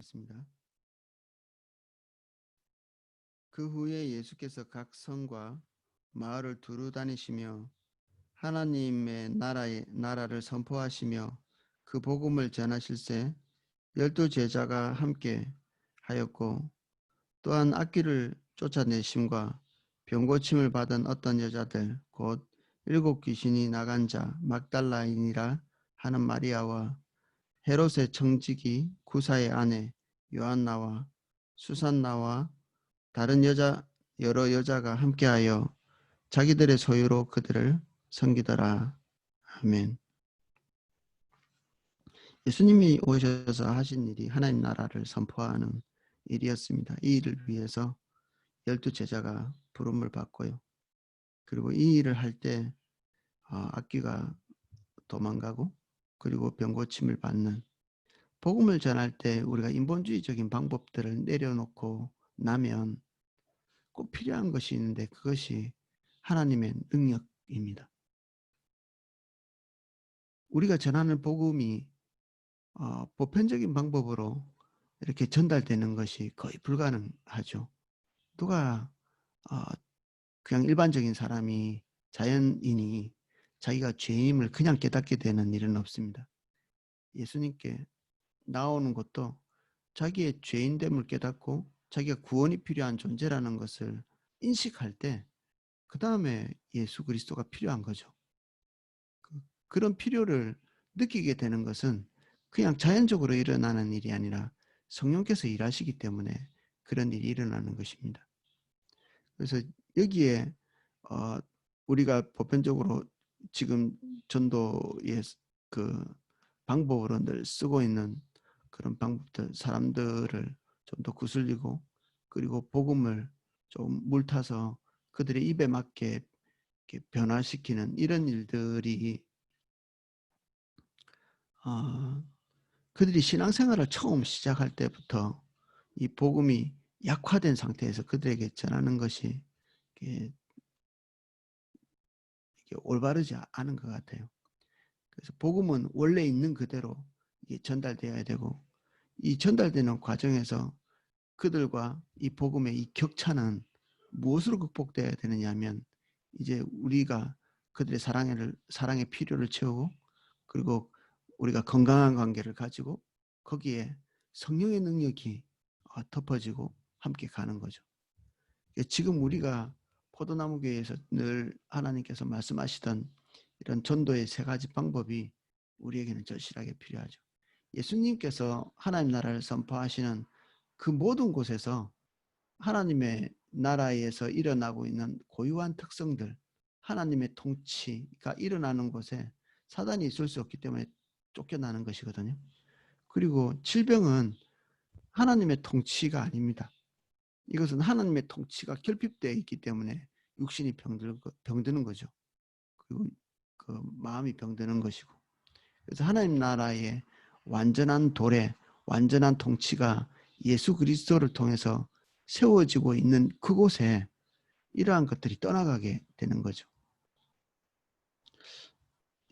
습니다. 그 후에 예수께서 각 성과 마을을 두루 다니시며 하나님의 나라를 선포하시며 그 복음을 전하실세 12 제자가 함께 하였고 또한 악귀를 쫓아내심과 병고침을 받은 어떤 여자들 곧 7 귀신이 나간 자 막달라인이라 하는 마리아와 헤롯의 청지기 구사의 아내 요한나와 수산나와 다른 여러 여자가 함께하여 자기들의 소유로 그들을 섬기더라. 아멘. 예수님이 오셔서 하신 일이 하나님 나라를 선포하는 일이었습니다. 이 일을 위해서 12 제자가 부름을 받고요. 그리고 이 일을 할 때 악귀가 도망가고 그리고 병고침을 받는, 복음을 전할 때 우리가 인본주의적인 방법들을 내려놓고 나면 꼭 필요한 것이 있는데 그것이 하나님의 능력입니다. 우리가 전하는 복음이 보편적인 방법으로 이렇게 전달되는 것이 거의 불가능하죠. 누가 그냥 일반적인 사람이, 자연인이 자기가 죄임을 그냥 깨닫게 되는 일은 없습니다. 예수님께 나오는 것도 자기의 죄인됨을 깨닫고 자기가 구원이 필요한 존재라는 것을 인식할 때 그 다음에 예수 그리스도가 필요한 거죠. 그런 필요를 느끼게 되는 것은 그냥 자연적으로 일어나는 일이 아니라 성령께서 일하시기 때문에 그런 일이 일어나는 것입니다. 그래서 여기에 우리가 보편적으로 지금 전도의 그 방법으로 늘 쓰고 있는 그런 방법들, 사람들을 좀 더 구슬리고 그리고 복음을 좀 물타서 그들의 입에 맞게 변화시키는 이런 일들이 그들이 신앙생활을 처음 시작할 때부터 이 복음이 약화된 상태에서 그들에게 전하는 것이 이게 올바르지 않은 것 같아요. 그래서 복음은 원래 있는 그대로 이게 전달되어야 되고, 이 전달되는 과정에서 그들과 이 복음의 이 격차는 무엇으로 극복되어야 되느냐 하면, 이제 우리가 그들의 사랑의 필요를 채우고 그리고 우리가 건강한 관계를 가지고 거기에 성령의 능력이 덮어지고 함께 가는 거죠. 지금 우리가 포도나무 교회에서 늘 하나님께서 말씀하시던 이런 전도의 3가지 방법이 우리에게는 절실하게 필요하죠. 예수님께서 하나님 나라를 선포하시는 그 모든 곳에서 하나님의 나라에서 일어나고 있는 고유한 특성들, 하나님의 통치가 일어나는 곳에 사단이 있을 수 없기 때문에 쫓겨나는 것이거든요. 그리고 질병은 하나님의 통치가 아닙니다. 이것은 하나님의 통치가 결핍되어 있기 때문에 육신이 병드는 거죠. 그리고 그 마음이 병드는 것이고. 그래서 하나님 나라의 완전한 도래, 완전한 통치가 예수 그리스도를 통해서 세워지고 있는 그곳에 이러한 것들이 떠나가게 되는 거죠.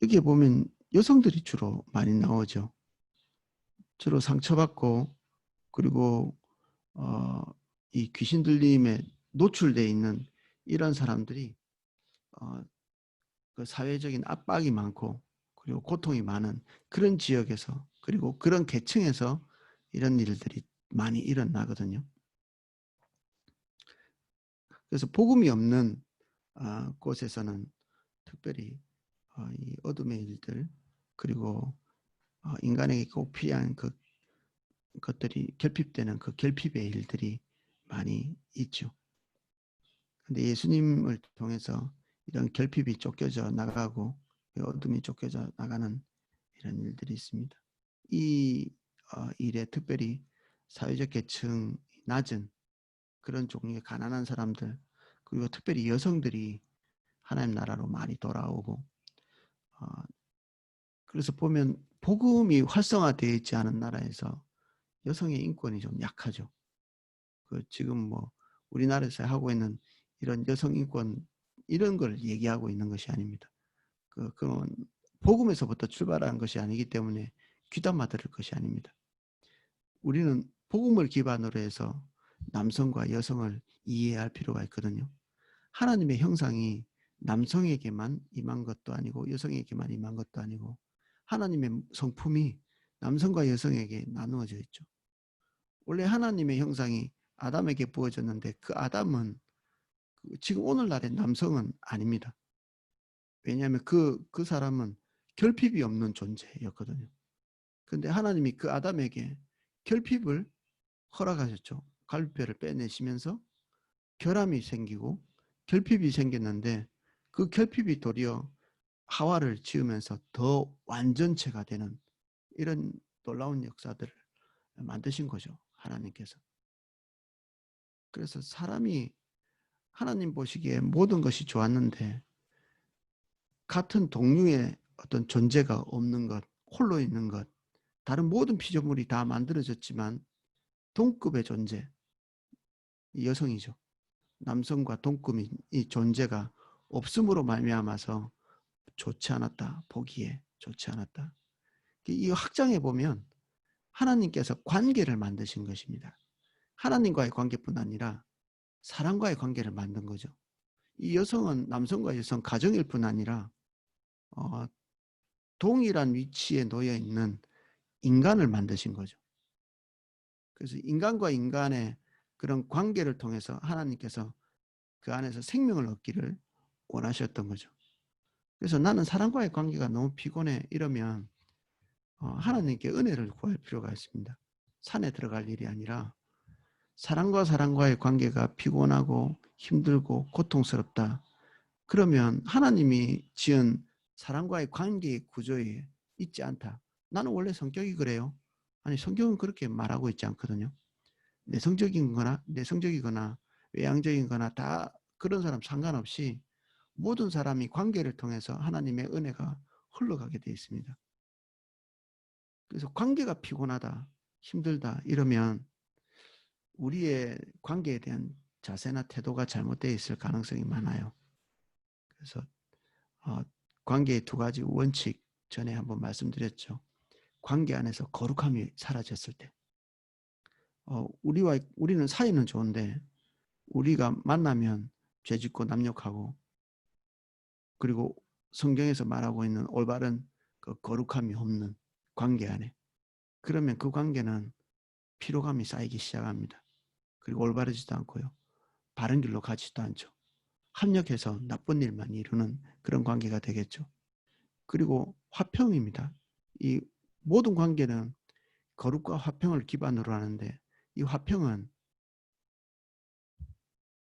여기에 보면 여성들이 주로 많이 나오죠. 주로 상처받고 그리고 이 귀신 들림에 노출되어 있는 이런 사람들이 그 사회적인 압박이 많고 그리고 고통이 많은 그런 지역에서, 그리고 그런 계층에서 이런 일들이 많이 일어나거든요. 그래서 복음이 없는 곳에서는 특별히 이 어둠의 일들, 그리고 인간에게 꼭 필요한 것들이 결핍되는 그 결핍의 일들이 많이 있죠. 근데 예수님을 통해서 이런 결핍이 쫓겨져 나가고 어둠이 쫓겨져 나가는 이런 일들이 있습니다. 이 일에 특별히 사회적 계층이 낮은 그런 종류의 가난한 사람들, 그리고 특별히 여성들이 하나님 나라로 많이 돌아오고, 그래서 보면 복음이 활성화되어 있지 않은 나라에서 여성의 인권이 좀 약하죠. 지금 뭐 우리나라에서 하고 있는 이런 여성 인권, 이런 걸 얘기하고 있는 것이 아닙니다. 그건 복음에서부터 출발한 것이 아니기 때문에 귀담아 들을 것이 아닙니다. 우리는 복음을 기반으로 해서 남성과 여성을 이해할 필요가 있거든요. 하나님의 형상이 남성에게만 임한 것도 아니고 여성에게만 임한 것도 아니고 하나님의 성품이 남성과 여성에게 나누어져 있죠. 원래 하나님의 형상이 아담에게 부어졌는데 그 아담은 지금 오늘날의 남성은 아닙니다. 왜냐하면 그 사람은 결핍이 없는 존재였거든요. 그런데 하나님이 그 아담에게 결핍을 허락하셨죠. 갈비뼈를 빼내시면서 결함이 생기고 결핍이 생겼는데 그 결핍이 도리어 하와를 지으면서 더 완전체가 되는 이런 놀라운 역사들을 만드신 거죠. 하나님께서. 그래서 사람이 하나님 보시기에 모든 것이 좋았는데 같은 동류의 어떤 존재가 없는 것, 홀로 있는 것, 다른 모든 피조물이 다 만들어졌지만 동급의 존재, 여성이죠. 남성과 동급의 이 존재가 없음으로 말미암아서 좋지 않았다. 보기에 좋지 않았다. 이 학장에 보면 하나님께서 관계를 만드신 것입니다. 하나님과의 관계뿐 아니라 사람과의 관계를 만든 거죠. 이 여성은 남성과 여성 가정일 뿐 아니라 동일한 위치에 놓여 있는 인간을 만드신 거죠. 그래서 인간과 인간의 그런 관계를 통해서 하나님께서 그 안에서 생명을 얻기를 원하셨던 거죠. 그래서 나는 사람과의 관계가 너무 피곤해 이러면 하나님께 은혜를 구할 필요가 있습니다. 산에 들어갈 일이 아니라 사람과 사람과의 관계가 피곤하고 힘들고 고통스럽다. 그러면 하나님이 지은 사람과의 관계의 구조에 있지 않다. 나는 원래 성격이 그래요. 아니 성경은 그렇게 말하고 있지 않거든요. 내성적이거나 외향적이거나 다 그런 사람 상관없이 모든 사람이 관계를 통해서 하나님의 은혜가 흘러가게 되어 있습니다. 그래서 관계가 피곤하다, 힘들다 이러면 우리의 관계에 대한 자세나 태도가 잘못되어 있을 가능성이 많아요. 그래서 관계의 두 가지 원칙 전에 한번 말씀드렸죠. 관계 안에서 거룩함이 사라졌을 때 우리는 사이는 좋은데 우리가 만나면 죄짓고 남욕하고 그리고 성경에서 말하고 있는 올바른 그 거룩함이 없는 관계 안에 그러면 그 관계는 피로감이 쌓이기 시작합니다. 그리고 올바르지도 않고요. 바른 길로 가지도 않죠. 합력해서 나쁜 일만 이루는 그런 관계가 되겠죠. 그리고 화평입니다. 이 모든 관계는 거룩과 화평을 기반으로 하는데 이 화평은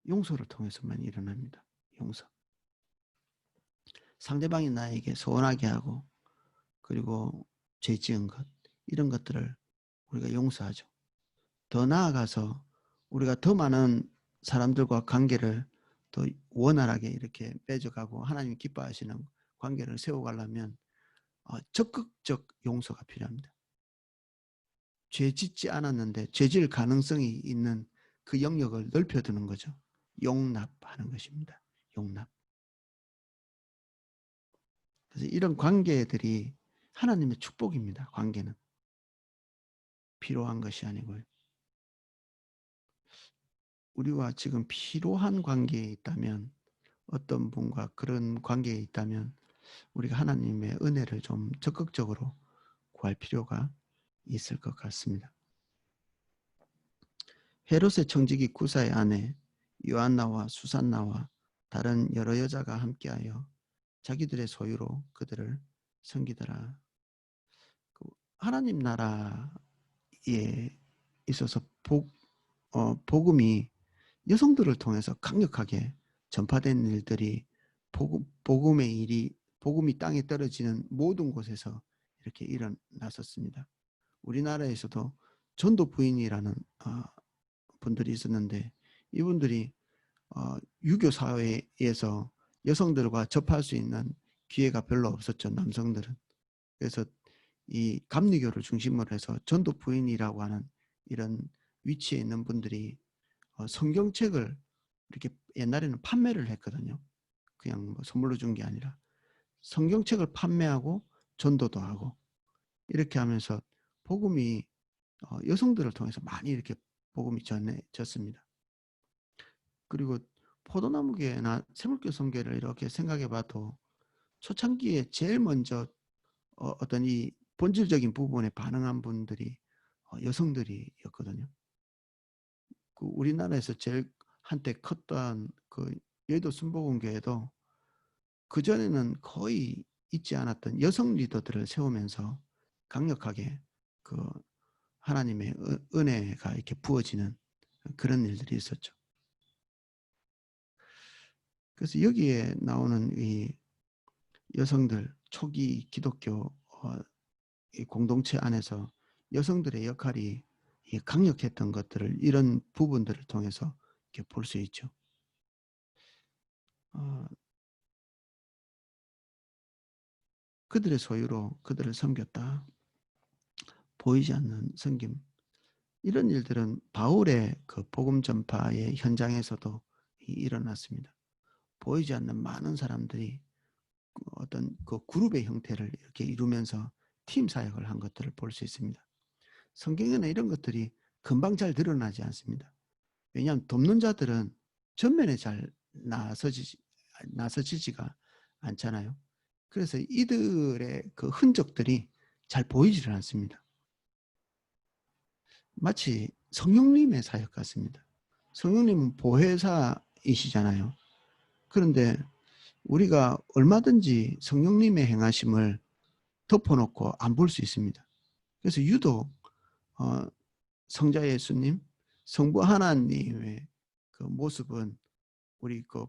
용서를 통해서만 일어납니다. 용서. 상대방이 나에게 서운하게 하고 그리고 죄 지은 것 이런 것들을 우리가 용서하죠. 더 나아가서 우리가 더 많은 사람들과 관계를 더 원활하게 이렇게 맺어가고 하나님이 기뻐하시는 관계를 세워가려면 적극적 용서가 필요합니다. 죄 짓지 않았는데 죄질 가능성이 있는 그 영역을 넓혀두는 거죠. 용납하는 것입니다. 용납. 그래서 이런 관계들이 하나님의 축복입니다. 관계는. 필요한 것이 아니고요. 우리와 지금 필요한 관계에 있다면 어떤 분과 그런 관계에 있다면 우리가 하나님의 은혜를 좀 적극적으로 구할 필요가 있을 것 같습니다. 헤롯의 청지기 구사의 아내 요한나와 수산나와 다른 여러 여자가 함께하여 자기들의 소유로 그들을 섬기더라. 하나님 나라에 있어서 복음이 여성들을 통해서 강력하게 전파된 일들이 복음의 일이 복음이 땅에 떨어지는 모든 곳에서 이렇게 일어났었습니다. 우리나라에서도 전도 부인이라는 분들이 있었는데 이분들이 유교 사회에서 여성들과 접할 수 있는 기회가 별로 없었죠. 남성들은. 그래서 이 감리교를 중심으로 해서 전도 부인이라고 하는 이런 위치에 있는 분들이 성경책을 이렇게 옛날에는 판매를 했거든요. 그냥 뭐 선물로 준 게 아니라 성경책을 판매하고 전도도 하고 이렇게 하면서 복음이 여성들을 통해서 많이 이렇게 복음이 전해졌습니다. 그리고 포도나무계나 샘물교 성계를 이렇게 생각해 봐도 초창기에 제일 먼저 어떤 이 본질적인 부분에 반응한 분들이 여성들이었거든요. 그 우리나라에서 제일 한때 컸던 그 여의도 순복음교회도 그전에는 거의 있지 않았던 여성 리더들을 세우면서 강력하게 그 하나님의 은혜가 이렇게 부어지는 그런 일들이 있었죠. 그래서 여기에 나오는 이 여성들, 초기 기독교 이 공동체 안에서 여성들의 역할이 강력했던 것들을 이런 부분들을 통해서 이렇게 볼 수 있죠. 그들의 소유로 그들을 섬겼다. 보이지 않는 섬김. 이런 일들은 바울의 그 복음 전파의 현장에서도 일어났습니다. 보이지 않는 많은 사람들이 어떤 그 그룹의 형태를 이렇게 이루면서 팀 사역을 한 것들을 볼 수 있습니다. 성경에는 이런 것들이 금방 잘 드러나지 않습니다. 왜냐하면 돕는 자들은 전면에 잘 나서지지가 않잖아요. 그래서 이들의 그 흔적들이 잘 보이지를 않습니다. 마치 성령님의 사역 같습니다. 성령님은 보혜사이시잖아요. 그런데 우리가 얼마든지 성령님의 행하심을 덮어놓고 안 볼 수 있습니다. 그래서 유독 성자 예수님, 성부 하나님의 그 모습은 우리 그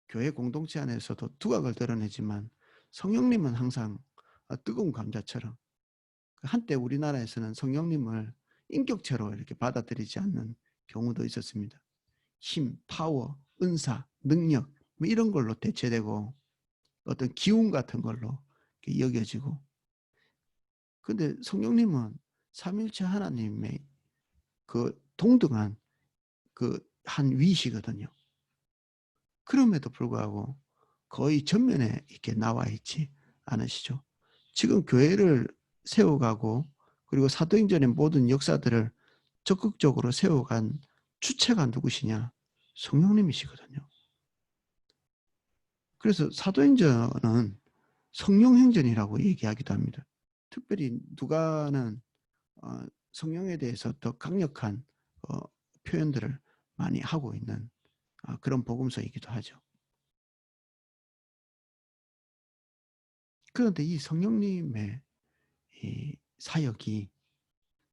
교회 공동체 안에서도 두각을 드러내지만 성령님은 항상 뜨거운 감자처럼 한때 우리나라에서는 성령님을 인격체로 이렇게 받아들이지 않는 경우도 있었습니다. 힘, 파워, 은사, 능력 뭐 이런 걸로 대체되고 어떤 기운 같은 걸로 여겨지고, 근데 성령님은 삼위일체 하나님의 그 동등한 그 한 위시거든요. 그럼에도 불구하고 거의 전면에 이렇게 나와 있지 않으시죠. 지금 교회를 세워가고 그리고 사도행전의 모든 역사들을 적극적으로 세워간 주체가 누구시냐? 성령님이시거든요. 그래서 사도행전은 성령행전이라고 얘기하기도 합니다. 특별히 누가는 성령에 대해서 더 강력한 표현들을 많이 하고 있는 그런 복음서이기도 하죠. 그런데 이 성령님의 이 사역이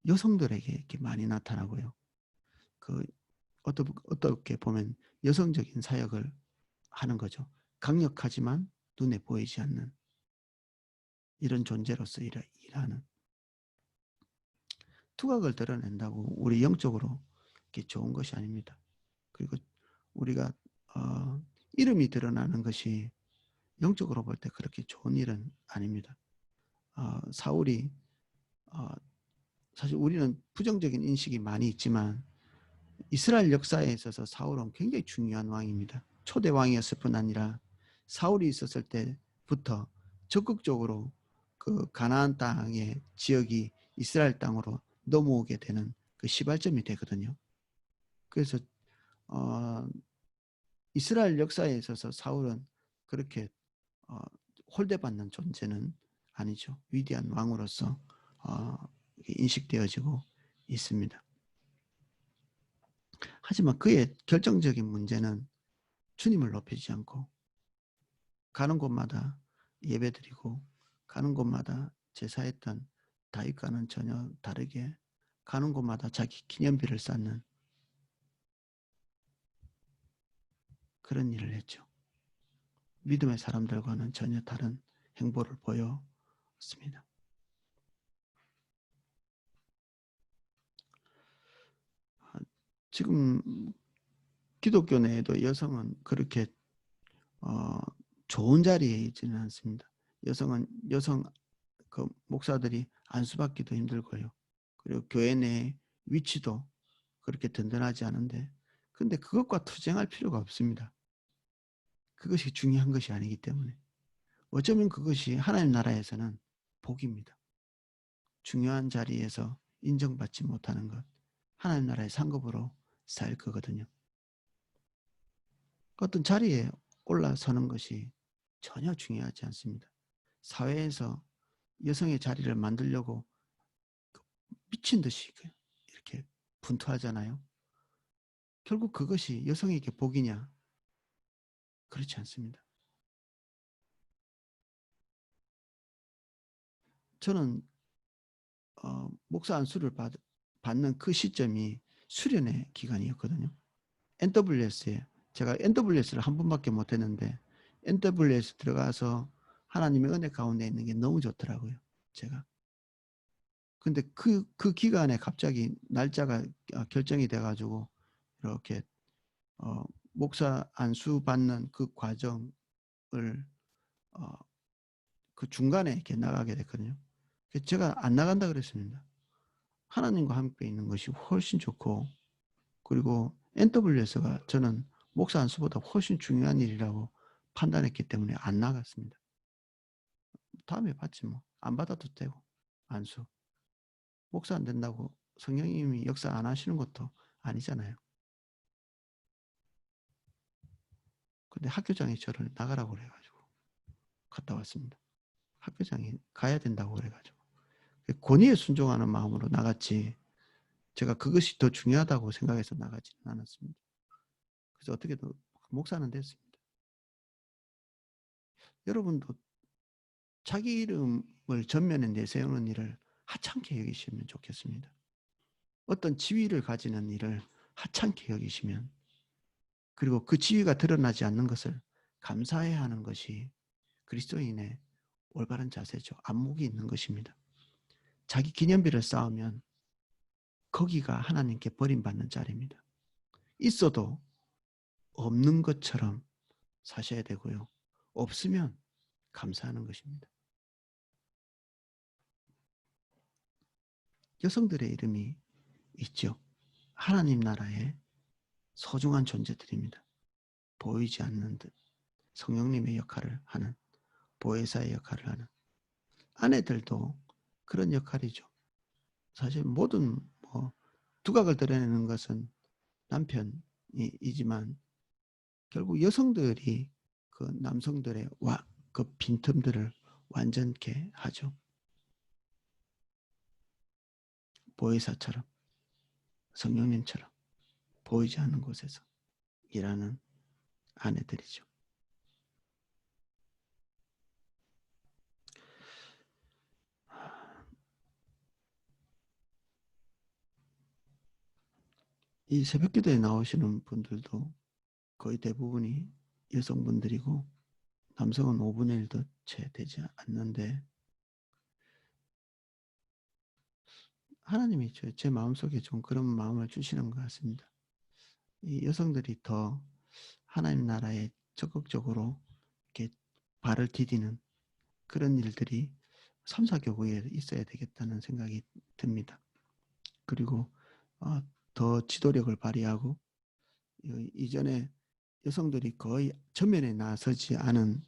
여성들에게 이렇게 많이 나타나고요. 그 어떻게 보면 여성적인 사역을 하는 거죠. 강력하지만 눈에 보이지 않는 이런 존재로서 일하는. 두각을 드러낸다고 우리 영적으로 이렇게 좋은 것이 아닙니다. 그리고 우리가 이름이 드러나는 것이 영적으로 볼 때 그렇게 좋은 일은 아닙니다. 사울이 사실 우리는 부정적인 인식이 많이 있지만 이스라엘 역사에 있어서 사울은 굉장히 중요한 왕입니다. 초대 왕이었을 뿐 아니라 사울이 있었을 때부터 적극적으로 그 가나안 땅의 지역이 이스라엘 땅으로 넘어오게 되는 그 시발점이 되거든요. 그래서 이스라엘 역사에 있어서 사울은 그렇게 홀대받는 존재는 아니죠. 위대한 왕으로서 인식되어지고 있습니다. 하지만 그의 결정적인 문제는 주님을 높이지 않고 가는 곳마다 예배드리고 가는 곳마다 제사했던 다윗과는 전혀 다르게 가는 곳마다 자기 기념비를 쌓는 그런 일을 했죠. 믿음의 사람들과는 전혀 다른 행보를 보였습니다. 지금 기독교 내에도 여성은 그렇게 좋은 자리에 있지는 않습니다. 여성 그 목사들이 안수받기도 힘들고요. 그리고 교회 내 위치도 그렇게 든든하지 않은데, 근데 그것과 투쟁할 필요가 없습니다. 그것이 중요한 것이 아니기 때문에. 어쩌면 그것이 하나님 나라에서는 복입니다. 중요한 자리에서 인정받지 못하는 것, 하나님 나라의 상급으로 살 거거든요. 어떤 자리에 올라서는 것이 전혀 중요하지 않습니다. 사회에서 여성의 자리를 만들려고 미친 듯이 이렇게 분투하잖아요. 결국 그것이 여성에게 복이냐? 그렇지 않습니다. 저는 목사 안수를 받는 그 시점이 수련의 기간이었거든요. NWS에 제가 NWS를 한 번밖에 못했는데 NWS 들어가서 하나님의 은혜 가운데 있는 게 너무 좋더라고요. 제가. 근데 그 기간에 갑자기 날짜가 결정이 돼가지고 이렇게 목사 안수 받는 그 과정을 그 중간에 이렇게 나가게 됐거든요. 제가 안 나간다 그랬습니다. 하나님과 함께 있는 것이 훨씬 좋고, 그리고 NWS가 저는 목사 안수보다 훨씬 중요한 일이라고 판단했기 때문에 안 나갔습니다. 다음에 받지 뭐. 안 받아도 되고, 안수. 목사 안 된다고 성령님이 역사 안 하시는 것도 아니잖아요. 근데 학교장이 저를 나가라고 그래가지고 갔다 왔습니다. 학교장이 가야 된다고 그래가지고. 권위에 순종하는 마음으로 나갔지, 제가 그것이 더 중요하다고 생각해서 나가지는 않았습니다. 그래서 어떻게든 목사는 됐습니다. 여러분도 자기 이름을 전면에 내세우는 일을 하찮게 여기시면 좋겠습니다. 어떤 지위를 가지는 일을 하찮게 여기시면, 그리고 그 지위가 드러나지 않는 것을 감사해야 하는 것이 그리스도인의 올바른 자세죠. 안목이 있는 것입니다. 자기 기념비를 쌓으면 거기가 하나님께 버림받는 자리입니다. 있어도 없는 것처럼 사셔야 되고요. 없으면 감사하는 것입니다. 여성들의 이름이 있죠. 하나님 나라의 소중한 존재들입니다. 보이지 않는 듯 성령님의 역할을 하는, 보혜사의 역할을 하는 아내들도 그런 역할이죠. 사실 모든 두각을 드러내는 것은 남편이지만 결국 여성들이 그 남성들의 그 빈틈들을 완전케 하죠. 보혜사처럼, 성령님처럼 보이지 않는 곳에서 일하는 아내들이죠. 이 새벽기도에 나오시는 분들도 거의 대부분이 여성분들이고 남성은 5분의 1도 채 되지 않는데, 하나님이 제 마음속에 좀 그런 마음을 주시는 것 같습니다. 이 여성들이 더 하나님 나라에 적극적으로 이렇게 발을 디디는 그런 일들이 삼사교구에 있어야 되겠다는 생각이 듭니다. 그리고 더 지도력을 발휘하고, 이전에 여성들이 거의 전면에 나서지 않은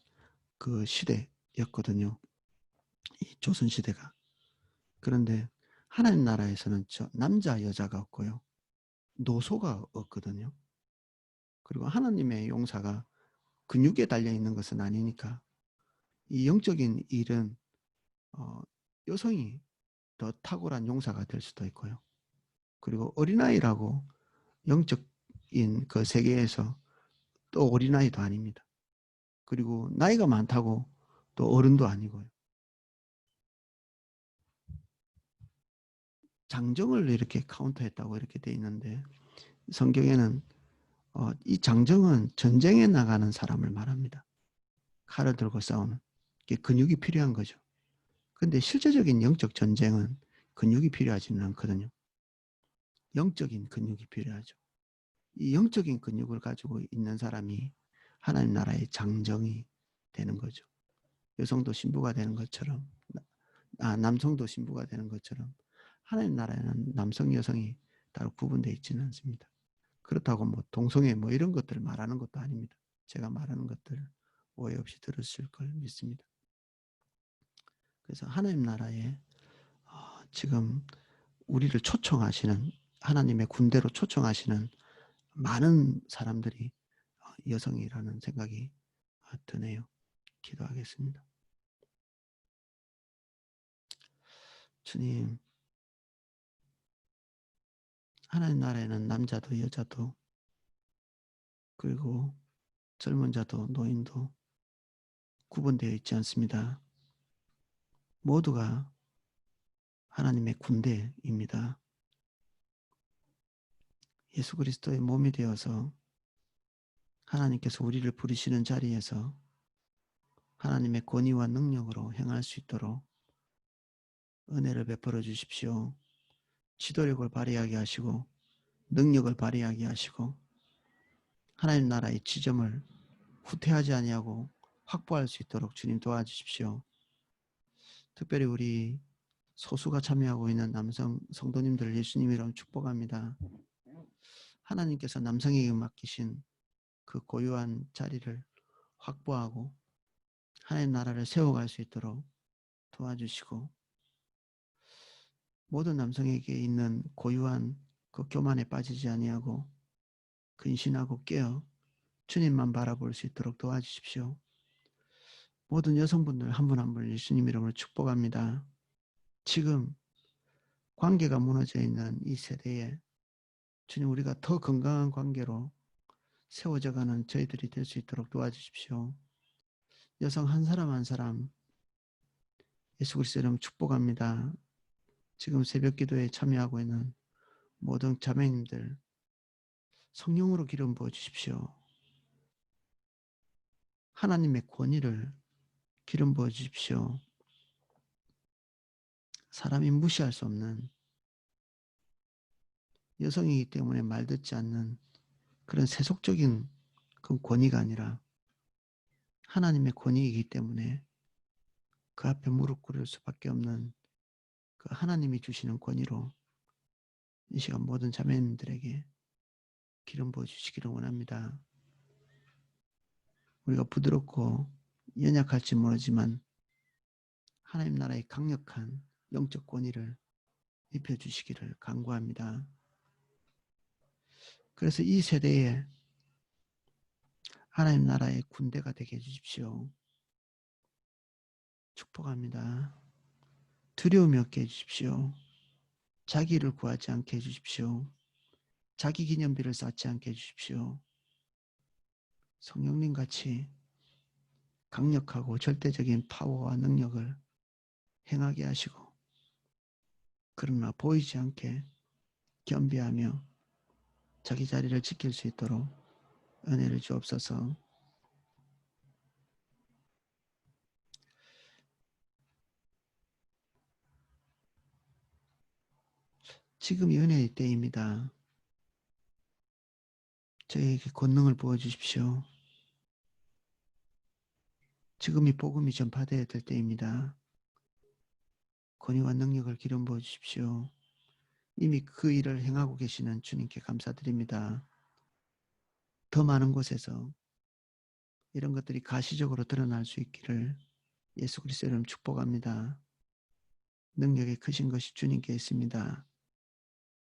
그 시대였거든요. 이 조선시대가. 그런데 하나님 나라에서는 남자 여자가 없고요. 노소가 없거든요. 그리고 하나님의 용사가 근육에 달려있는 것은 아니니까 이 영적인 일은 여성이 더 탁월한 용사가 될 수도 있고요. 그리고 어린아이라고 영적인 그 세계에서 또 어린아이도 아닙니다. 그리고 나이가 많다고 또 어른도 아니고요. 장정을 이렇게 카운터했다고 이렇게 돼 있는데, 성경에는 이 장정은 전쟁에 나가는 사람을 말합니다. 칼을 들고 싸우는. 이게 근육이 필요한 거죠. 근데 실제적인 영적 전쟁은 근육이 필요하지는 않거든요. 영적인 근육이 필요하죠. 이 영적인 근육을 가지고 있는 사람이 하나님 나라의 장정이 되는 거죠. 여성도 신부가 되는 것처럼, 남성도 신부가 되는 것처럼 하나님 나라에는 남성, 여성이 따로 구분되어 있지는 않습니다. 그렇다고 뭐 동성애 뭐 이런 것들을 말하는 것도 아닙니다. 제가 말하는 것들 오해 없이 들으실 걸 믿습니다. 그래서 하나님 나라에 지금 우리를 초청하시는, 하나님의 군대로 초청하시는 많은 사람들이 여성이라는 생각이 드네요. 기도하겠습니다. 주님, 하나님 나라에는 남자도 여자도 그리고 젊은 자도 노인도 구분되어 있지 않습니다. 모두가 하나님의 군대입니다. 예수 그리스도의 몸이 되어서 하나님께서 우리를 부르시는 자리에서 하나님의 권위와 능력으로 행할 수 있도록 은혜를 베풀어 주십시오. 지도력을 발휘하게 하시고 능력을 발휘하게 하시고 하나님 나라의 지점을 후퇴하지 아니하고 확보할 수 있도록 주님 도와주십시오. 특별히 우리 소수가 참여하고 있는 남성 성도님들 예수님 이름 축복합니다. 하나님께서 남성에게 맡기신 그 고유한 자리를 확보하고 하나님 나라를 세워갈 수 있도록 도와주시고 모든 남성에게 있는 고유한 그 교만에 빠지지 아니하고 근신하고 깨어 주님만 바라볼 수 있도록 도와주십시오. 모든 여성분들 한 분 한 분 예수님 이름으로 축복합니다. 지금 관계가 무너져 있는 이 세대에 주님 우리가 더 건강한 관계로 세워져가는 저희들이 될 수 있도록 도와주십시오. 여성 한 사람 한 사람 예수 그리스도 이름 축복합니다. 지금 새벽 기도에 참여하고 있는 모든 자매님들 성령으로 기름 부어 주십시오. 하나님의 권위를 기름 부어 주십시오. 사람이 무시할 수 없는 여성이기 때문에 말 듣지 않는 그런 세속적인 그 권위가 아니라 하나님의 권위이기 때문에 그 앞에 무릎 꿇을 수밖에 없는 그 하나님이 주시는 권위로 이 시간 모든 자매님들에게 기름 부어 주시기를 원합니다. 우리가 부드럽고 연약할지 모르지만 하나님 나라의 강력한 영적 권위를 입혀주시기를 간구합니다. 그래서 이 세대에 하나님 나라의 군대가 되게 해주십시오. 축복합니다. 두려움이 없게 해주십시오. 자기를 구하지 않게 해주십시오. 자기 기념비를 쌓지 않게 해주십시오. 성령님 같이 강력하고 절대적인 파워와 능력을 행하게 하시고 그러나 보이지 않게 겸비하며 자기 자리를 지킬 수 있도록 은혜를 주옵소서. 지금이 은혜의 때입니다. 저에게 권능을 부어주십시오. 지금이 복음이 전파되어야 될 때입니다. 권위와 능력을 기름 부어주십시오. 이미 그 일을 행하고 계시는 주님께 감사드립니다. 더 많은 곳에서 이런 것들이 가시적으로 드러날 수 있기를 예수 그리스도 이름 축복합니다. 능력이 크신 것이 주님께 있습니다.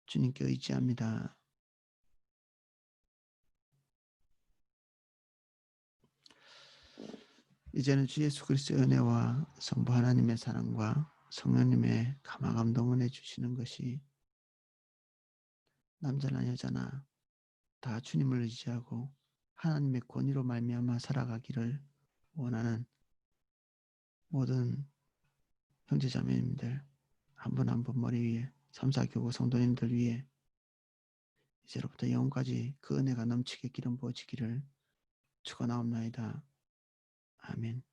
주님께 의지합니다. 이제는 주 예수 그리스도의 은혜와 성부 하나님의 사랑과 성령님의 감화감동 은혜 주시는 것이 남자나 여자나 다 주님을 의지하고 하나님의 권위로 말미암아 살아가기를 원하는 모든 형제자매님들 한 분 한 분 머리 위에 삼사교구 성도님들 위에 이제로부터 영원까지 그 은혜가 넘치게 기름 부어지기를 축원하옵나이다. 아멘.